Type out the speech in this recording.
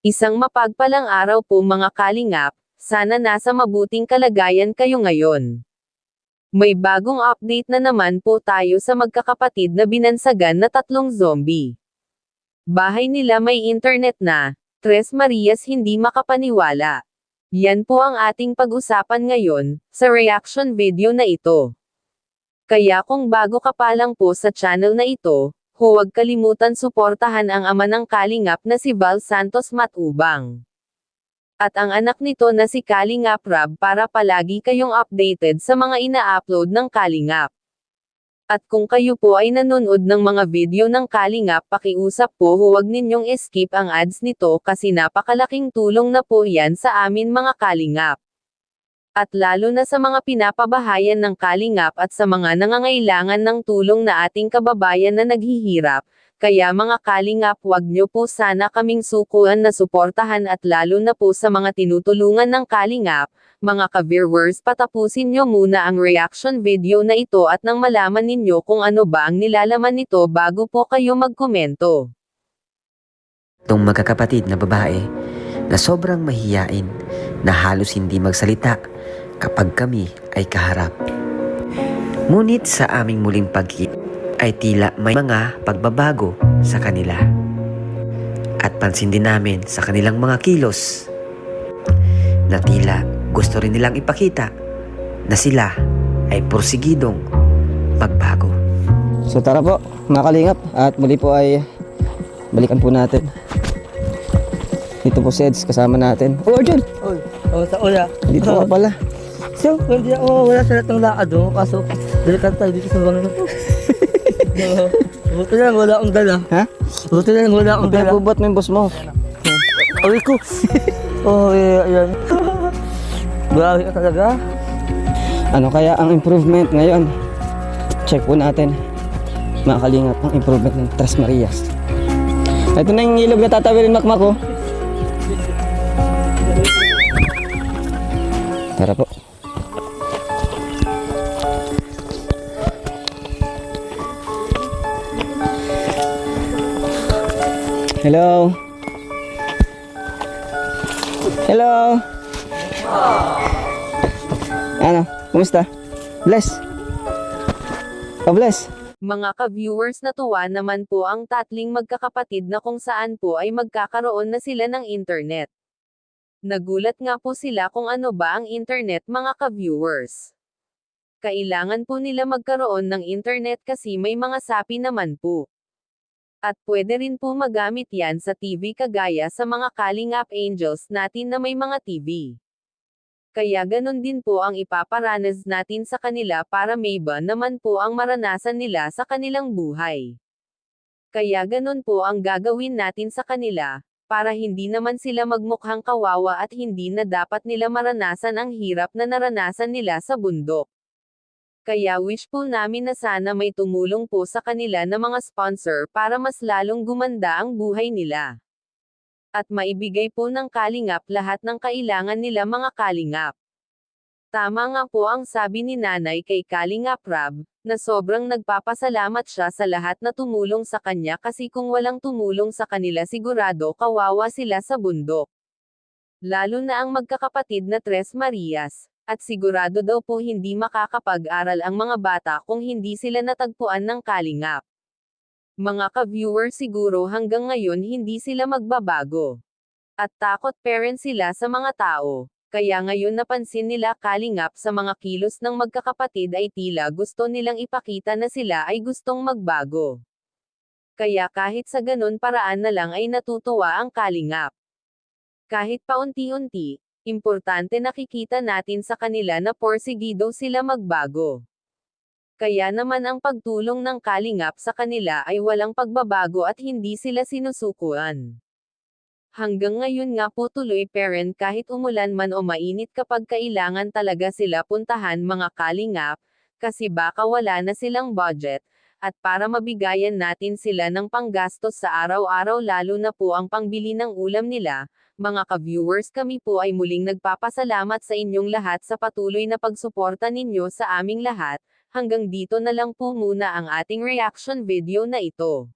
Isang mapagpalang araw po mga kalingap, sana nasa mabuting kalagayan kayo ngayon. May bagong update na naman po tayo sa magkakapatid na binansagan na tatlong zombie. Bahay nila may internet na, Tres Marias hindi makapaniwala. Yan po ang ating pag-usapan ngayon, sa reaction video na ito. Kaya kung bago ka pa lang po sa channel na ito, huwag kalimutan suportahan ang ama ng kalingap na si Val Santos Matubang. At ang anak nito na si Kalingap Rab para palagi kayong updated sa mga ina-upload ng kalingap. At kung kayo po ay nanonood ng mga video ng kalingap, pakiusap po huwag ninyong skip ang ads nito kasi napakalaking tulong na po yan sa amin mga kalingap. At lalo na sa mga pinapabahayan ng kalingap at sa mga nangangailangan ng tulong na ating kababayan na naghihirap, kaya mga kalingap wag nyo po sana kaming sukuan na suportahan at lalo na po sa mga tinutulungan ng kalingap, mga ka-viewers patapusin nyo muna ang reaction video na ito at nang malaman ninyo kung ano ba ang nilalaman nito bago po kayo magkomento. Itong magkakapatid na babae na sobrang mahiyain na halos hindi magsalita kapag kami ay kaharap. Ngunit sa aming muling pagkita ay tila may mga pagbabago sa kanila. At pansin din namin sa kanilang mga kilos na tila gusto rin nilang ipakita na sila ay porsigidong magbago. So tara po mga kalingap at muli po ay balikan po natin. Dito po si Eds kasama natin. Oh Arjun! Oy, sa uya. Dito ka pala. So, hindi ako wala sa lahat ng lakad mo. Kaso, dalikan tayo dito sa mga ito. Buti lang, wala akong dala. Ha? Buti lang, wala akong dala. Pinabubot mo yung boss mo. Awi ko. Oh, ayan. Grabe ka talaga. Ano kaya ang improvement ngayon? Check po natin mga kalingap ang improvement ng Tres Marias. Ito na yung ilog na tatawirin makmak ko. Tara po. Hello. Hello. Ano? Kumusta? Bless. Bless. Mga ka-viewers natuwa naman po ang tatling magkakapatid na kung saan po ay magkakaroon na sila ng internet. Nagulat nga po sila kung ano ba ang internet mga ka-viewers. Kailangan po nila magkaroon ng internet kasi may mga sapi naman po. At pwede rin po magamit yan sa TV kagaya sa mga Kalingap Angels natin na may mga TV. Kaya ganun din po ang ipaparanas natin sa kanila para may ba naman po ang maranasan nila sa kanilang buhay. Kaya ganun po ang gagawin natin sa kanila, para hindi naman sila magmukhang kawawa at hindi na dapat nila maranasan ang hirap na naranasan nila sa bundok. Kaya wish po namin na sana may tumulong po sa kanila na mga sponsor para mas lalong gumanda ang buhay nila. At maibigay po ng kalingap lahat ng kailangan nila mga kalingap. Tama nga po ang sabi ni nanay kay Kalingap Rab, na sobrang nagpapasalamat siya sa lahat na tumulong sa kanya kasi kung walang tumulong sa kanila sigurado kawawa sila sa bundok. Lalo na ang magkakapatid na Tres Marias. At sigurado daw po hindi makakapag-aral ang mga bata kung hindi sila natagpuan ng kalingap. Mga ka-viewer siguro hanggang ngayon hindi sila magbabago. At takot parent sila sa mga tao. Kaya ngayon napansin nila kalingap sa mga kilos ng magkakapatid ay tila gusto nilang ipakita na sila ay gustong magbago. Kaya kahit sa ganun paraan na lang ay natutuwa ang kalingap. Kahit paunti-unti, importante nakikita natin sa kanila na porsigido sila magbago. Kaya naman ang pagtulong ng kalingap sa kanila ay walang pagbabago at hindi sila sinusukuan. Hanggang ngayon nga po tuloy parent kahit umulan man o mainit kapag kailangan talaga sila puntahan mga kalingap, kasi baka wala na silang budget, at para mabigayan natin sila ng panggastos sa araw-araw lalo na po ang pangbili ng ulam nila. Mga ka-viewers kami po ay muling nagpapasalamat sa inyong lahat sa patuloy na pagsuporta ninyo sa aming lahat, hanggang dito na lang po muna ang ating reaction video na ito.